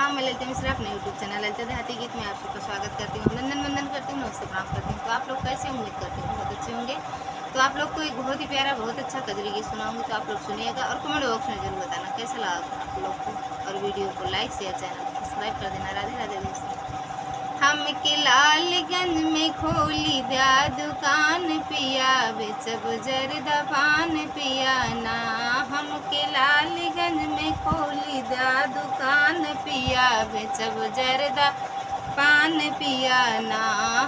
प्रणाम, मैं ललिता मिश्रा अपने यूट्यूब चैनल ललिता देहाती गीत में आप सबका स्वागत करती हूँ। नंदन वंदन करती हूँ, नमस्ते प्रणाम करती हूँ। तो आप लोग कैसे उम्मीद करती हूँ बहुत अच्छे होंगे। तो आप लोग को एक बहुत ही प्यारा बहुत अच्छा कजरी गीत सुनाऊंगी, तो आप लोग सुनिएगा और कमेंट बॉक्स में जरूर बताना कैसा लगा आप लोग को। और वीडियो को लाइक शेयर चैनल को सब्सक्राइब कर देना। राधे राधे दोस्तों। हम के लालगंज में खोली दिया दुकान पिया बेचब जरदा पान पिया ना। हम के लालगंज में खोली दिया दुकान पिया बेचब जरदा पान पिया ना।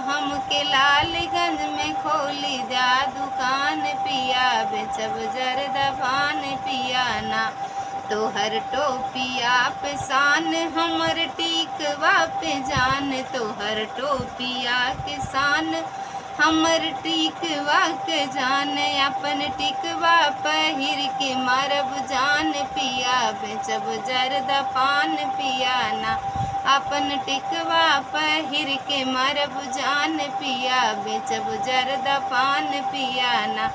हम के लालगंज में खोली दिया दुकान पिया बेचब जरदा पान पिया ना। तोहर टोपिया पे शान हमर टिकवा पे जान। तोहर टोपिया के शान हमर टिकवा के जान। अपन टिकवा पहिर के मारब जान पिया बेचब जरदा पान पिया ना। अपन टिकवा पहिर के मारब जान पिया बेचब जरदा पान पिया ना।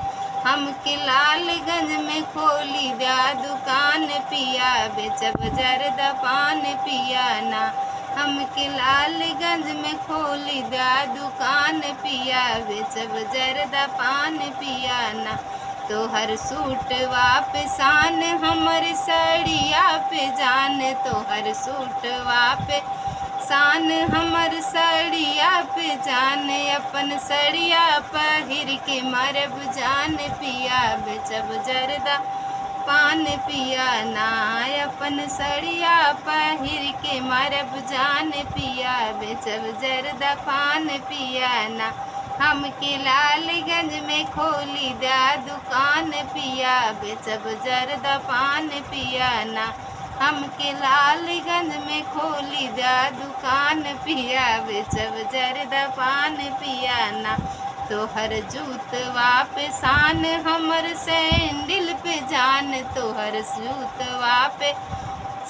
हम के लालगंज में खोली दिया दुकान पिया बेचब जरदा पान पिया ना। हम के लालगंज में खोली दिया दुकान पिया बेचब जरदा पान पिया ना। तोहर सूटवा पे शान हमर सड़िया पे जान। तोहर सूटवा पे शान हमर सड़िया पे जान। अपन सड़िया पहिर के मारब जान पिया बेचब जरदा पान पिया ना। अपन सड़िया पहिर के मारब जान पिया बेचब जरदा पान पिया ना। हम के लालगंज में खोली दिया दुकान पिया बेचब जरदा पान पिया ना। हम के लालगंज में खोली दिया दुकान पिया बेचब जरदा पान पिया ना। तोहर जूतवा पे शान हमर सैंडल पे जान। तोहर जूतवा पे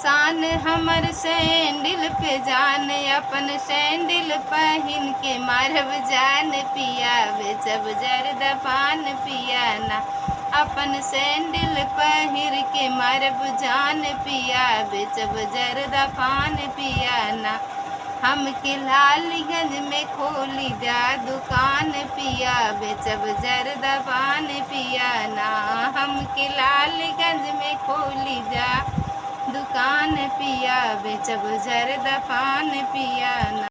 शान हमर सैंडल पे जान। अपन सैंडल पहिन के मारब जान पिया बेचब जरदा पान पिया ना। अपन सैंडल पहिर के मारब जान पिया बेचब जरदा पान पिया ना। हम के लालगंज में खोली दिया दुकान पिया बेचब जरदा पान पिया ना। हम के लालगंज में खोली दिया दुकान पिया बेचब जरदा पान पिया ना।